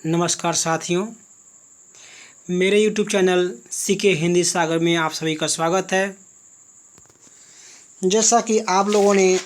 नमस्कार साथियों, मेरे YouTube चैनल सीके हिंदी सागर में आप सभी का स्वागत है। जैसा कि आप लोगों ने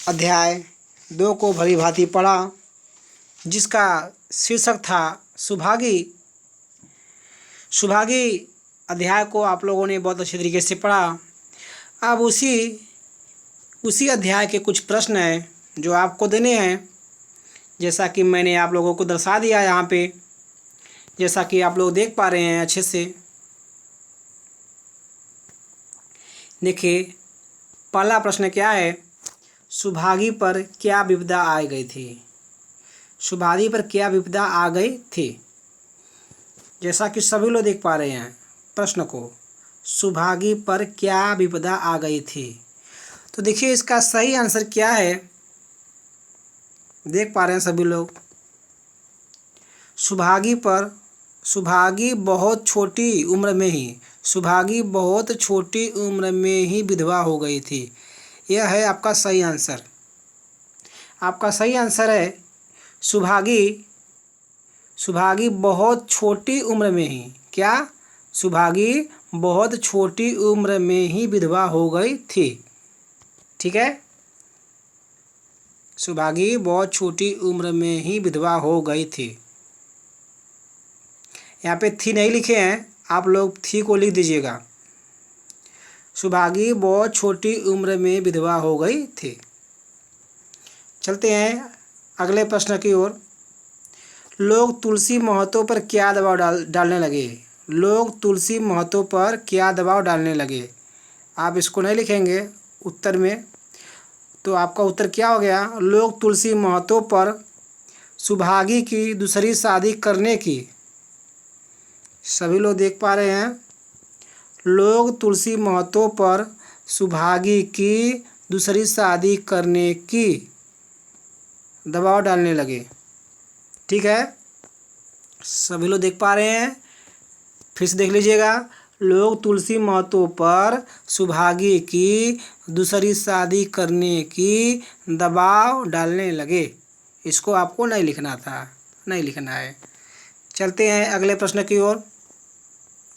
अध्याय 2 को भली भांति पढ़ा, जिसका शीर्षक था सुभागी। सुभागी अध्याय को आप लोगों ने बहुत अच्छे तरीके से पढ़ा। अब उसी अध्याय के कुछ प्रश्न हैं जो आपको देने हैं, जैसा कि मैंने आप लोगों को दर्शा दिया यहाँ पे, जैसा कि आप लोग देख पा रहे हैं अच्छे से। देखिए, पहला प्रश्न क्या है? सुभागी पर क्या विपदा आ गई थी? सुभागी पर क्या विपदा आ गई थी? जैसा कि सभी लोग देख पा रहे हैं प्रश्न को, सुभागी पर क्या विपदा आ गई थी। तो देखिए, इसका सही आंसर क्या है, देख पा रहे हैं सभी लोग। सुभागी बहुत छोटी उम्र में ही विधवा हो गई थी। यह है आपका सही आंसर। आपका सही आंसर है सुभागी बहुत छोटी उम्र में ही क्या? सुभागी बहुत छोटी उम्र में ही विधवा हो गई थी। ठीक है, सुभागी बहुत छोटी उम्र में ही विधवा हो गई थी। यहाँ पे थी नहीं लिखे हैं, आप लोग थी को लिख दीजिएगा। सुभागी बहुत छोटी उम्र में विधवा हो गई थी। चलते हैं अगले प्रश्न की ओर। लोग तुलसी महतो पर क्या दबाव डालने लगे? लोग तुलसी महतो पर क्या दबाव डालने लगे? आप इसको नहीं लिखेंगे उत्तर में, तो आपका उत्तर क्या हो गया? लोग तुलसी महतो पर सुभागी की दूसरी शादी करने की। सभी लोग देख पा रहे हैं, लोग तुलसी महतो पर सुभागी की दूसरी शादी करने की दबाव डालने लगे। ठीक है, सभी लोग देख पा रहे हैं, फिर से देख लीजिएगा। लोग तुलसी महतो पर सुभागी की दूसरी शादी करने की दबाव डालने लगे। इसको आपको नहीं लिखना था, नहीं लिखना है। चलते हैं अगले प्रश्न की ओर।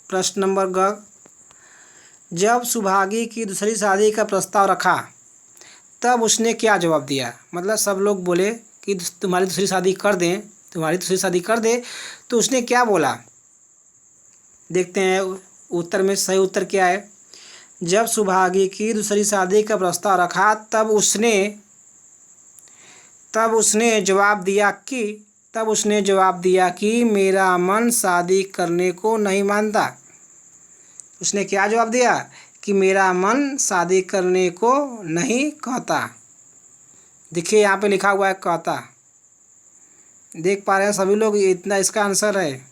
प्रश्न नंबर ग। जब सुभागी की दूसरी शादी का प्रस्ताव रखा तब उसने क्या जवाब दिया? मतलब सब लोग बोले कि तुम्हारी दूसरी शादी कर दें, तुम्हारी दूसरी शादी कर दे, तो उसने क्या बोला? देखते हैं उत्तर में सही उत्तर क्या है। जब सुभागी की दूसरी शादी का प्रस्ताव रखा तब उसने जवाब दिया कि मेरा मन शादी करने को नहीं मानता। उसने क्या जवाब दिया? कि मेरा मन शादी करने को नहीं कहता। देखिए, यहाँ पे लिखा हुआ है कहता। देख पा रहे हैं सभी लोग, इतना इसका आंसर है।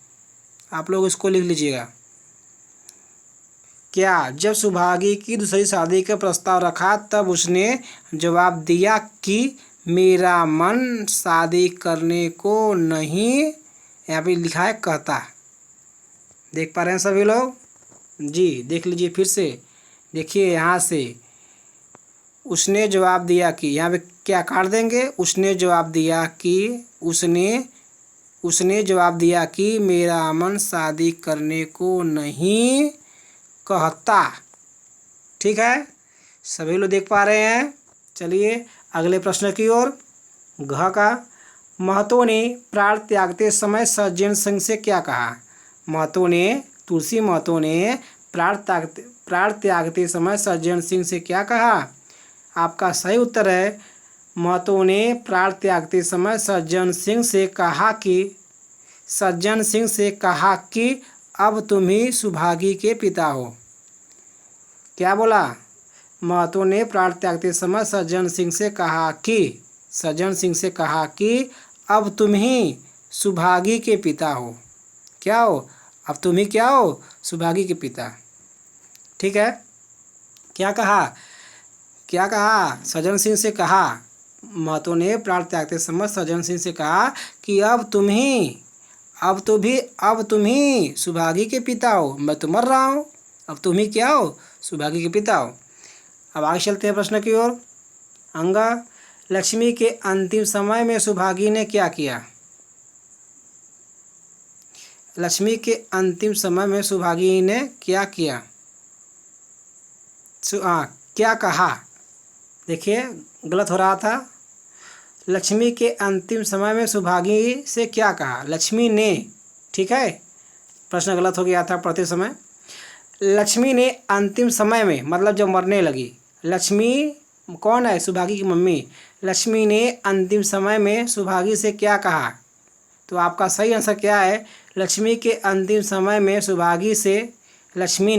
आप लोग इसको लिख लीजिएगा। क्या? जब सुभागी की दूसरी शादी का प्रस्ताव रखा तब उसने जवाब दिया कि मेरा मन शादी करने को नहीं, यहाँ पे लिखा है कहता। देख पा रहे हैं सभी लोग जी? देख लीजिए फिर से, देखिए यहाँ से। उसने जवाब दिया कि, यहाँ पे क्या काट देंगे? उसने जवाब दिया कि मेरा मन शादी करने को नहीं कहता। ठीक है, सभी लोग देख पा रहे हैं। चलिए अगले प्रश्न की ओर। घ का, महतो ने प्राण त्यागते समय सज्जन सिंह से क्या कहा? तुलसी महतो ने प्राण त्यागते समय सज्जन सिंह से क्या कहा? आपका सही उत्तर है, महतो ने प्राण त्यागते समय सज्जन सिंह से कहा कि अब तुम ही सुभागी के पिता हो। क्या बोला? महतो ने प्राण त्यागते समय सज्जन सिंह से कहा कि अब तुम ही सुभागी के पिता हो। क्या हो? अब तुम ही क्या हो? सुभागी के पिता। ठीक है, क्या कहा? सज्जन सिंह से कहा, महतो ने प्राण त्यागते समय सज्जन सिंह से कहा कि अब तुम ही सुभागी के पिता हो। मैं तो मर रहा हूँ, अब तुम ही क्या हो? सुभागी के पिता हो। अब आगे चलते हैं प्रश्न की ओर। अंगा, लक्ष्मी के अंतिम समय में सुभागी ने क्या किया? लक्ष्मी के अंतिम समय में सुभागी ने क्या किया? क्या कहा? देखिए गलत हो रहा था। लक्ष्मी के अंतिम समय में सुभागी से क्या कहा? लक्ष्मी ने, ठीक है, प्रश्न गलत हो गया था पढ़ते समय। लक्ष्मी ने अंतिम समय में मतलब जब मरने लगी। लक्ष्मी कौन है? सुभागी की मम्मी। लक्ष्मी ने अंतिम समय में सुभागी से क्या कहा? तो आपका सही आंसर क्या है? लक्ष्मी के अंतिम समय में सुभागी से लक्ष्मी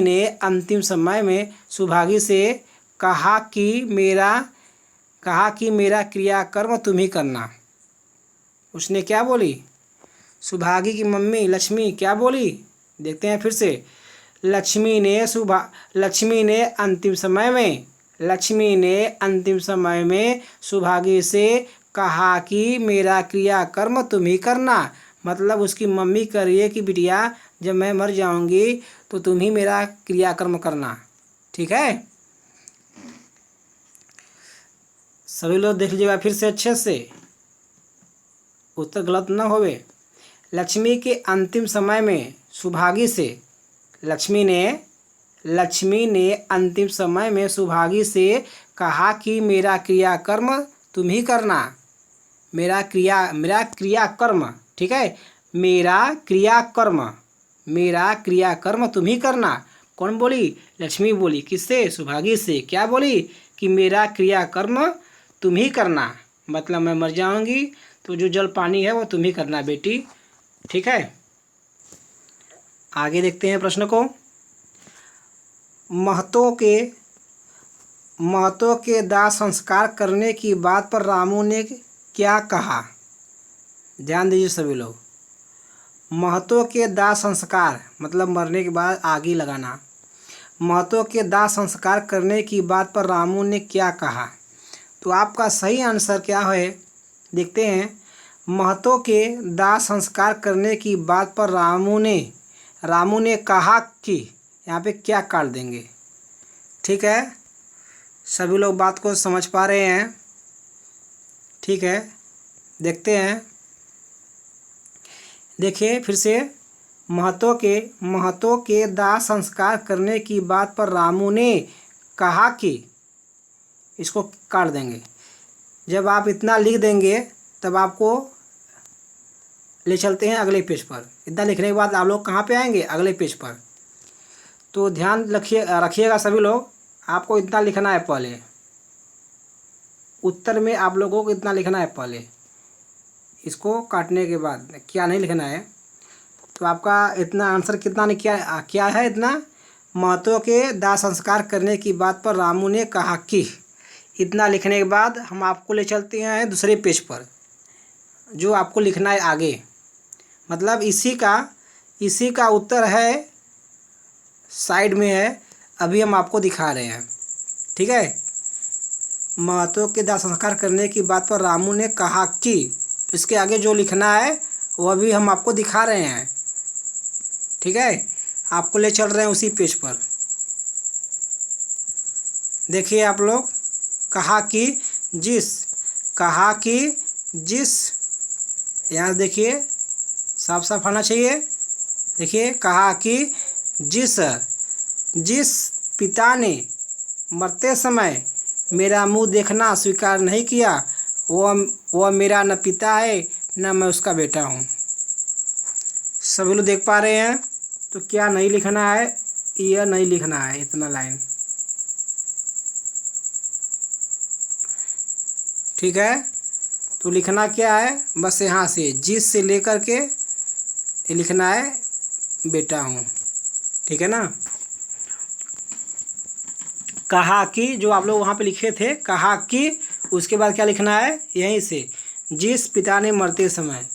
ने अंतिम समय में सुभागी से कहा कि मेरा क्रियाकर्म तुम ही करना। उसने क्या बोली? सुभागी की मम्मी लक्ष्मी क्या बोली? देखते हैं फिर से। लक्ष्मी ने अंतिम समय में सुभागी से कहा कि मेरा क्रियाकर्म तुम ही करना। मतलब उसकी मम्मी कह रही है कि बिटिया जब मैं मर जाऊंगी तो तुम ही मेरा क्रियाकर्म करना, ठीक है। सभी लोग देख लीजिएगा फिर से अच्छे से, उत्तर गलत न होवे। लक्ष्मी के अंतिम समय में सुभागी से लक्ष्मी ने अंतिम समय में सुभागी से कहा कि मेरा क्रियाकर्म तुम ही करना। मेरा क्रियाकर्म, ठीक है, मेरा क्रियाकर्म तुम ही करना। कौन बोली? लक्ष्मी बोली। किससे? सुभागी से। क्या बोली? कि मेरा क्रियाकर्म तुम ही करना। मतलब मैं मर जाऊंगी तो जो जल पानी है वो तुम ही करना बेटी, ठीक है। आगे देखते हैं प्रश्न को। महतों के दाह संस्कार करने की बात पर रामू ने क्या कहा? ध्यान दीजिए सभी लोग। महतों के दाह संस्कार मतलब मरने के बाद आग ही लगाना। महतों के दाह संस्कार करने की बात पर रामू ने क्या कहा? तो आपका सही आंसर क्या है? देखते हैं। महतों के दाह संस्कार करने की बात पर रामू ने कहा कि, यहाँ पे क्या काट देंगे, ठीक है। सभी लोग बात को समझ पा रहे हैं, ठीक है। देखते हैं, देखिए फिर से। महतों के दाह संस्कार करने की बात पर रामू ने कहा कि, इसको काट देंगे। जब आप इतना लिख देंगे तब आपको ले चलते हैं अगले पेज पर। इतना लिखने के बाद आप लोग कहाँ पे आएंगे? अगले पेज पर। तो ध्यान रखिएगा सभी लोग, आपको इतना लिखना है पहले। उत्तर में आप लोगों को इतना लिखना है पहले, इसको काटने के बाद क्या नहीं लिखना है। तो आपका इतना आंसर कितना ने क्या है? इतना। महतों के दाह संस्कार करने की बात पर रामू ने कहा कि, इतना लिखने के बाद हम आपको ले चलते हैं दूसरे पेज पर, जो आपको लिखना है आगे। मतलब इसी का उत्तर है, साइड में है, अभी हम आपको दिखा रहे हैं, ठीक है। महतों के दाह संस्कार करने की बात पर रामू ने कहा कि, इसके आगे जो लिखना है वो अभी हम आपको दिखा रहे हैं, ठीक है। आपको ले चल रहे हैं उसी पेज पर। देखिए आप लोग। कहा कि जिस, यहाँ देखिए साफ साफ आना चाहिए। देखिए, कहा कि जिस पिता ने मरते समय मेरा मुंह देखना स्वीकार नहीं किया, वह मेरा न पिता है न मैं उसका बेटा हूँ। सभी लोग देख पा रहे हैं। तो क्या नहीं लिखना है? यह नहीं लिखना है, इतना लाइन, ठीक है। तो लिखना क्या है? बस यहाँ से जिस से लेकर के ये लिखना है बेटा हूँ, ठीक है ना। कहा कि, जो आप लोग वहाँ पे लिखे थे, कहा कि, उसके बाद क्या लिखना है? यहीं से, जिस पिता ने मरते समय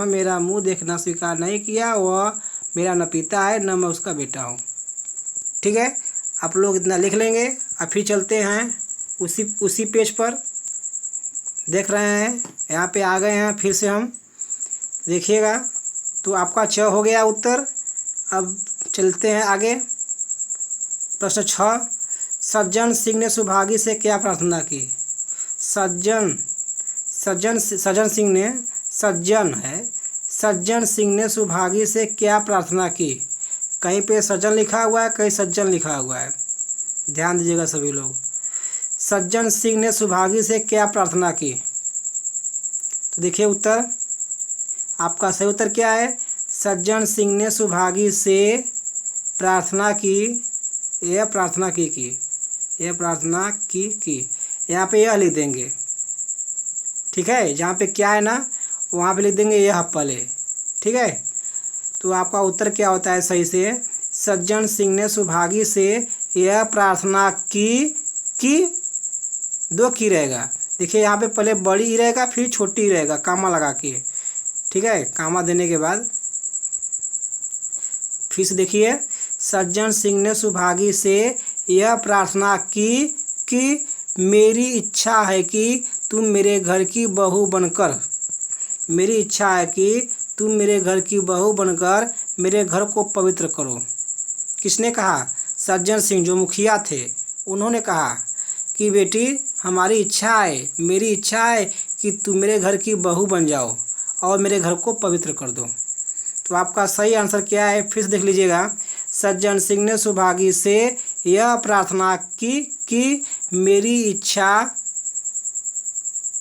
मेरा मुंह देखना स्वीकार नहीं किया, वह मेरा न पिता है न मैं उसका बेटा हूँ, ठीक है। आप लोग इतना लिख लेंगे। अब फिर चलते हैं उसी पेज पर। देख रहे हैं, यहाँ पे आ गए हैं फिर से हम। देखिएगा, तो आपका 6 हो गया उत्तर। अब चलते हैं आगे। प्रश्न 6। सज्जन सिंह ने सुभागी से क्या प्रार्थना की? सज्जन सिंह ने सज्जन है। सज्जन सिंह ने सुभागी से क्या प्रार्थना की। कहीं पे सज्जन लिखा हुआ है, कहीं सज्जन लिखा हुआ है, ध्यान दीजिएगा सभी लोग। सज्जन सिंह ने सुभागी से क्या प्रार्थना की। तो देखिए उत्तर, आपका सही उत्तर क्या है, सज्जन सिंह ने सुभागी से प्रार्थना की। यह प्रार्थना की यह प्रार्थना की। यहाँ पे यह लिख देंगे, ठीक है। जहाँ पे क्या है ना वहाँ पे लिख देंगे यह पहले, ठीक है। तो आपका उत्तर क्या होता है सही से, सज्जन सिंह ने सुभागी से यह प्रार्थना की दो की रहेगा। देखिए यहाँ पे पहले बड़ी ही रहेगा फिर छोटी ही रहेगा, कामा लगा के, ठीक है। कामा देने के बाद फिर से देखिए, सज्जन सिंह ने सुभागी से यह प्रार्थना की कि मेरी इच्छा है कि तुम मेरे घर की बहू बनकर, मेरी इच्छा है कि तुम मेरे घर की बहू बनकर मेरे घर को पवित्र करो। किसने कहा, सज्जन सिंह जो मुखिया थे उन्होंने कहा कि बेटी हमारी इच्छा है, मेरी इच्छा है कि तुम मेरे घर की बहू बन जाओ और मेरे घर को पवित्र कर दो। तो आपका सही आंसर क्या है, फिर से देख लीजिएगा। सज्जन सिंह ने सुभागी से यह प्रार्थना की कि मेरी इच्छा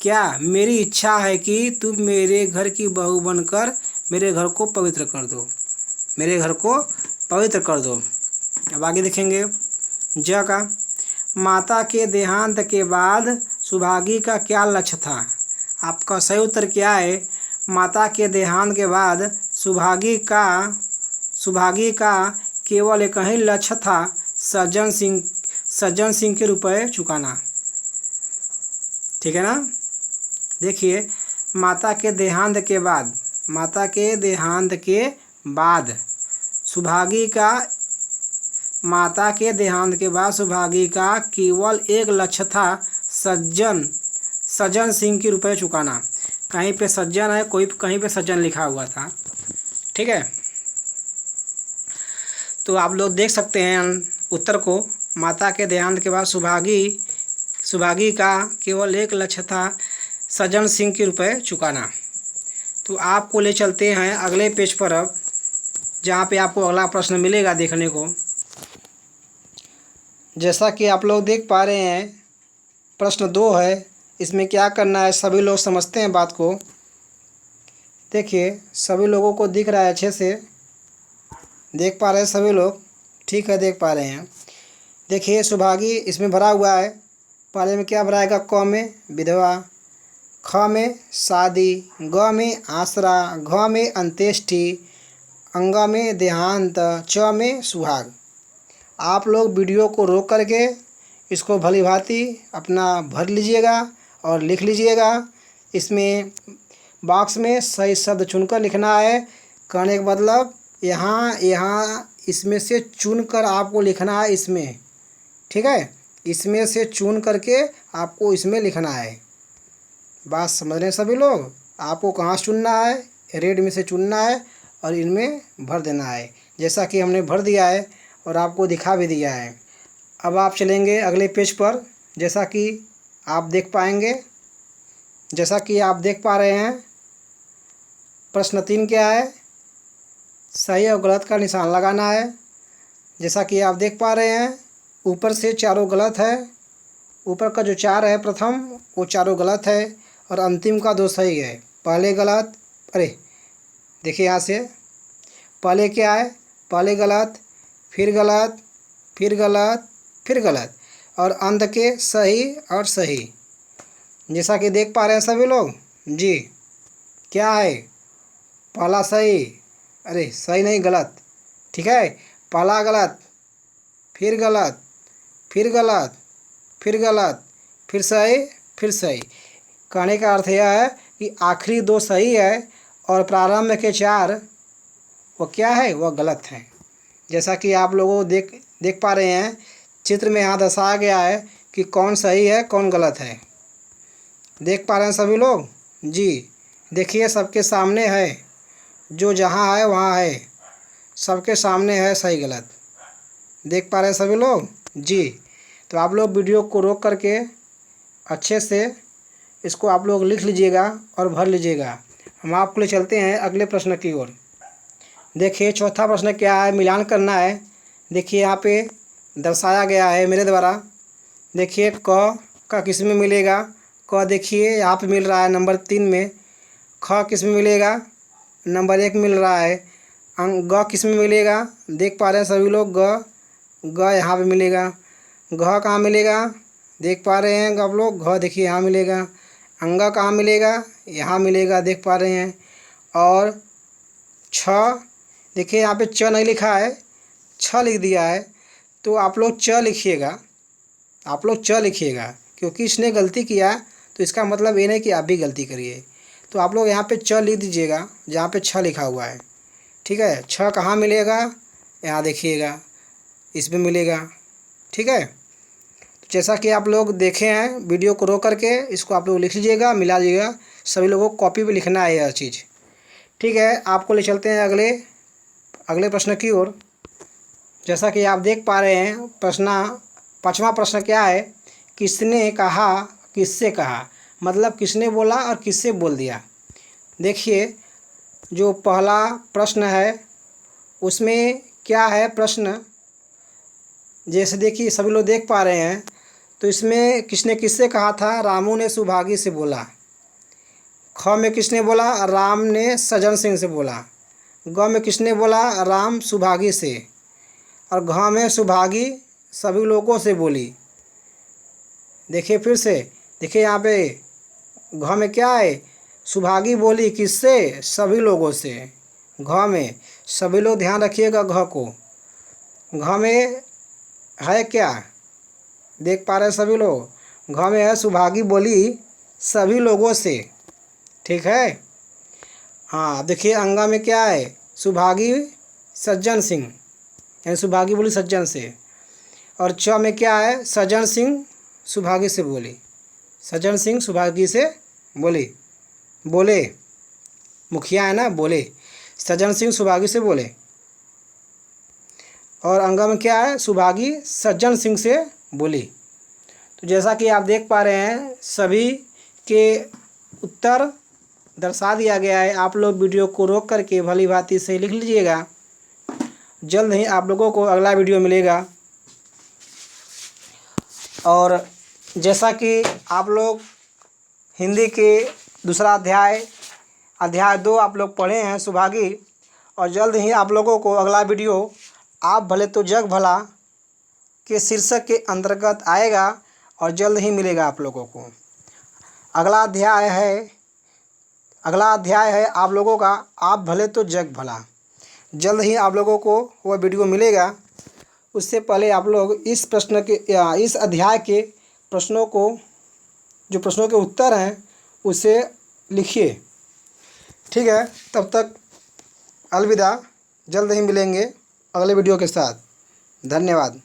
क्या, मेरी इच्छा है कि तुम मेरे घर की बहू बनकर मेरे घर को पवित्र कर दो, मेरे घर को पवित्र कर दो। अब आगे देखेंगे ज का, माता के देहांत के बाद सुभागी का क्या लक्ष्य था। आपका सही उत्तर क्या है, माता के देहांत के बाद सुभागी का केवल एक ही लक्ष्य था, सज्जन सिंह के रुपए चुकाना, ठीक है ना। देखिए माता के देहांत के बाद सुभागी का केवल एक लक्ष्य था, सज्जन सिंह के रुपए चुकाना। कहीं पे सज्जन है, कहीं पे सज्जन लिखा हुआ था, ठीक है। तो आप लोग देख सकते हैं उत्तर को, माता के देहांत के बाद सुभागी का केवल एक लक्ष्य था, सज्जन सिंह के रुपए चुकाना। तो आपको ले चलते हैं अगले पेज पर, अब जहाँ पे आपको अगला प्रश्न मिलेगा देखने को। जैसा कि आप लोग देख पा रहे हैं प्रश्न 2 है, इसमें क्या करना है सभी लोग समझते हैं बात को। देखिए सभी लोगों को दिख रहा है, अच्छे से देख पा रहे हैं सभी लोग, ठीक है देख पा रहे हैं। देखिए सुभागी इसमें भरा हुआ है, पहले में क्या भराएगा, क में विधवा, ख में शादी, ग में आसरा, घ में अंत्येष्टि, अंग में देहांत, च में सुहाग। आप लोग वीडियो को रोक करके इसको भली भांति अपना भर लीजिएगा और लिख लीजिएगा। इसमें बॉक्स में सही शब्द चुनकर लिखना है। कहने का मतलब यहाँ इसमें से चुनकर आपको लिखना है इसमें, ठीक है। इसमें से चुन करके आपको इसमें लिखना है। बात समझ रहे हैं सभी लोग। आपको कहाँ से चुनना है, रेड में से चुनना है और इनमें भर देना है, जैसा कि हमने भर दिया है और आपको दिखा भी दिया है। अब आप चलेंगे अगले पेज पर, जैसा कि आप देख पाएंगे, जैसा कि आप देख पा रहे हैं। प्रश्न 3 क्या है, सही और गलत का निशान लगाना है। जैसा कि आप देख पा रहे हैं ऊपर से चारों गलत है, ऊपर का जो 4 है प्रथम वो चारों गलत है और अंतिम का 2 सही है। पहले गलत, अरे देखिए यहाँ से पहले क्या है, पहले गलत, फिर गलत, फिर गलत, फिर गलत और अंत के सही और सही। जैसा कि देख पा रहे हैं सभी लोग जी, क्या है, पहला सही, अरे सही नहीं गलत, ठीक है। पहला गलत, फिर गलत, फिर गलत, फिर गलत, फिर सही, फिर सही। कहने का अर्थ यह है कि आखिरी 2 सही है और प्रारंभ के 4 वो क्या है, वह गलत है। जैसा कि आप लोगों देख पा रहे हैं चित्र में यहाँ दर्शाया गया है कि कौन सही है कौन गलत है। देख पा रहे हैं सभी लोग जी। देखिए सबके सामने है, जो जहाँ है वहाँ है, सबके सामने है सही गलत। देख पा रहे हैं सभी लोग जी। तो आप लोग वीडियो को रोक करके अच्छे से इसको आप लोग लिख लीजिएगा और भर लीजिएगा। हम आपके लिए चलते हैं अगले प्रश्न की ओर। देखिए चौथा प्रश्न क्या है, मिलान करना है। देखिए यहाँ पे दर्शाया गया है मेरे द्वारा। देखिए क का किस में मिलेगा, क देखिए यहाँ पे मिल रहा है नंबर 3 में। ख किस में मिलेगा, नंबर 1 मिल रहा है। ग किस में मिलेगा, देख पा रहे हैं सभी लोग, ग यहाँ पे मिलेगा। घ कहाँ मिलेगा, देख पा रहे हैं आप लोग, घ देखिए यहाँ मिलेगा। अंगा कहाँ मिलेगा, यहाँ मिलेगा, देख पा रहे हैं। और छ देखिए यहाँ पे च नहीं लिखा है, छ लिख दिया है, तो आप लोग च लिखिएगा, आप लोग च लिखिएगा, क्योंकि इसने गलती किया तो इसका मतलब ये नहीं कि आप भी गलती करिए। तो आप लोग यहाँ पे च लिख दीजिएगा जहाँ पे छ लिखा हुआ है। ठीक है, छ कहाँ मिलेगा, यहाँ देखिएगा, इसमें मिलेगा। ठीक है, तो जैसा कि आप लोग देखे हैं, वीडियो को रोक करके इसको आप लोग लिख लीजिएगा, मिला लीजिएगा। सभी लोगों को कॉपी पे लिखना है यह चीज़। ठीक है, आपको ले चलते हैं अगले प्रश्न की ओर। जैसा कि आप देख पा रहे हैं, पाँचवा प्रश्न क्या है, किसने कहा, किससे कहा, मतलब किसने बोला और किससे बोल दिया। देखिए जो पहला प्रश्न है उसमें क्या है प्रश्न, जैसे देखिए सभी लोग देख पा रहे हैं, तो इसमें किसने किससे कहा था, रामू ने सुभागी से बोला। ख में किसने बोला, राम ने सज्जन सिंह से बोला। ग में किसने बोला, राम सुभागी से। और घ में सुभागी सभी लोगों से बोली। देखिए फिर से, देखिए यहाँ पे घ में क्या है, सुभागी बोली किससे, सभी लोगों से। घ में सभी लोग ध्यान रखिएगा, घ को, घ में है क्या, देख पा रहे हैं सभी लोग, घ में है सुभागी बोली सभी लोगों से। ठीक है, हाँ देखिए अंगा में क्या है, सुभागी सज्जन सिंह, यानी सुभागी बोली सज्जन से। और च में क्या है, सज्जन सिंह सुभागी से बोली, सज्जन सिंह सुभागी से बोले, मुखिया है ना, बोले, सज्जन सिंह सुभागी से बोले। और अंगा में क्या है, सुभागी सज्जन सिंह से बोली। तो जैसा कि आप देख पा रहे हैं, सभी के उत्तर दर्शा दिया गया है। आप लोग वीडियो को रोक करके भली भांति से लिख लीजिएगा। जल्द ही आप लोगों को अगला वीडियो मिलेगा। और जैसा कि आप लोग हिंदी के दूसरा अध्याय 2 आप लोग पढ़े हैं सुभागी, और जल्द ही आप लोगों को अगला वीडियो आप भले तो जग भला के शीर्षक के अंतर्गत आएगा और जल्द ही मिलेगा आप लोगों को। अगला अध्याय है आप लोगों का आप भले तो जग भला। जल्द ही आप लोगों को वह वीडियो मिलेगा। उससे पहले आप लोग इस अध्याय के प्रश्नों को, जो प्रश्नों के उत्तर हैं उसे लिखिए। ठीक है, तब तक अलविदा, जल्द ही मिलेंगे अगले वीडियो के साथ। धन्यवाद।